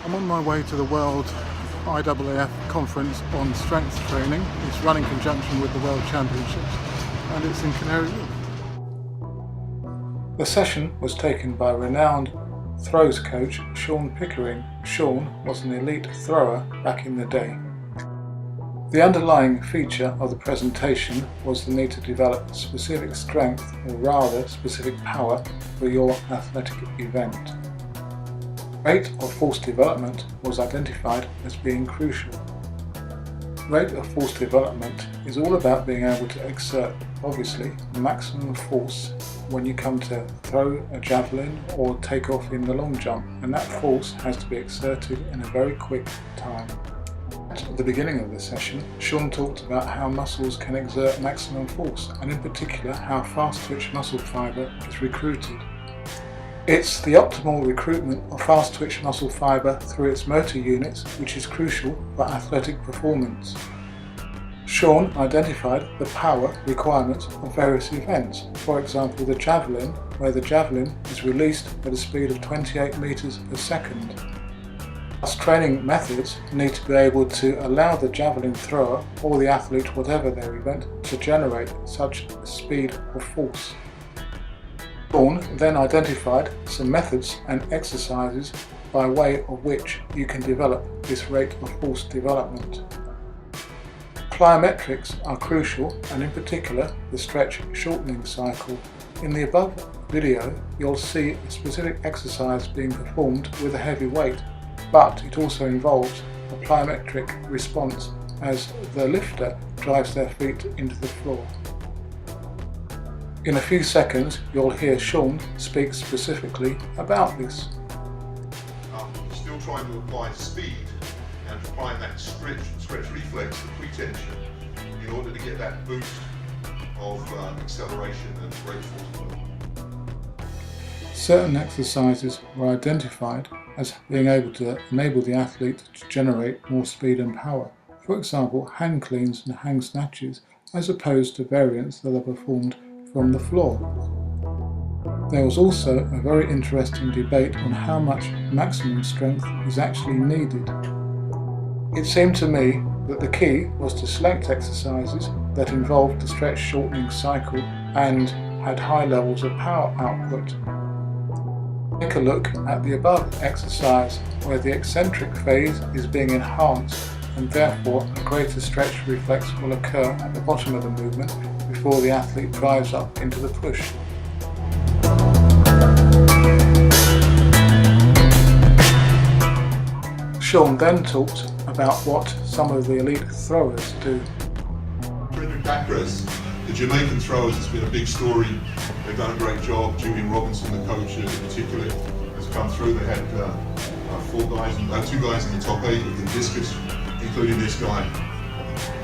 I'm on my way to the World IAAF conference on strength training. It's run in conjunction with the World Championships and it's in Canary Wharf. The session was taken by renowned throws coach Sean Pickering. Sean was an elite thrower back in the day. The underlying feature of the presentation was the need to develop specific strength, or rather specific power, for your athletic event. Rate of force development was identified as being crucial. Rate of force development is all about being able to exert, obviously, maximum force when you come to throw a javelin or take off in the long jump, and that force has to be exerted in a very quick time. At the beginning of the session, Sean talked about how muscles can exert maximum force, and in particular how fast twitch muscle fibre is recruited. It's the optimal recruitment of fast twitch muscle fibre through its motor units which is crucial for athletic performance. Sean identified the power requirements of various events, for example the javelin, where the javelin is released at a speed of 28 meters per second. Thus, training methods need to be able to allow the javelin thrower or the athlete, whatever their event, to generate such speed or force. Sean then identified some methods and exercises by way of which you can develop this rate of force development. Plyometrics are crucial, and in particular the stretch shortening cycle. In the above video you'll see a specific exercise being performed with a heavy weight, but it also involves a plyometric response as the lifter drives their feet into the floor. In a few seconds you'll hear Sean speak specifically about this. Still trying to apply speed and applying that stretch reflex, the pre-tension, in order to get that boost of acceleration and rate force development. Certain exercises were identified as being able to enable the athlete to generate more speed and power. For example, hang cleans and hang snatches, as opposed to variants that are performed from the floor. There was also a very interesting debate on how much maximum strength is actually needed. It seemed to me that the key was to select exercises that involved the stretch shortening cycle and had high levels of power output. Take a look at the above exercise where the eccentric phase is being enhanced and therefore a greater stretch reflex will occur at the bottom of the movement before the athlete drives up into the push. Sean then talked about what some of the elite throwers do. The Jamaican throwers has been a big story. They've done a great job. Julian Robinson, the coach in particular, has come through. They had two guys in the top 8 of the discus, including this guy,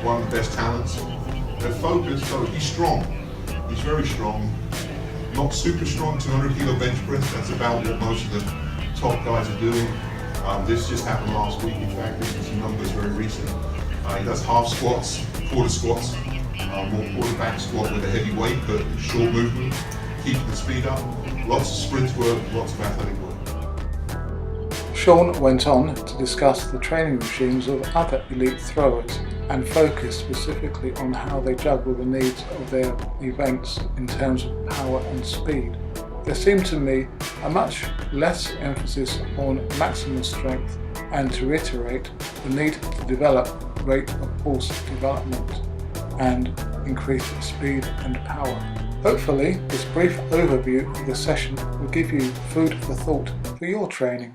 one of the best talents. They're focused, so he's strong. He's very strong. Not super strong, 200 kilo bench press. That's about what most of the top guys are doing. This just happened last week. In fact, this is some numbers very recent. He does half squats, quarter squats, more quarterback squat with a heavy weight, but short movement, keeping the speed up. Lots of sprint work, lots of athletic work. Sean went on to discuss the training regimes of other elite throwers and focused specifically on how they juggle the needs of their events in terms of power and speed. There seemed to me a much less emphasis on maximum strength and, to reiterate, the need to develop rate of force development and increase speed and power. Hopefully this brief overview of the session will give you food for thought for your training.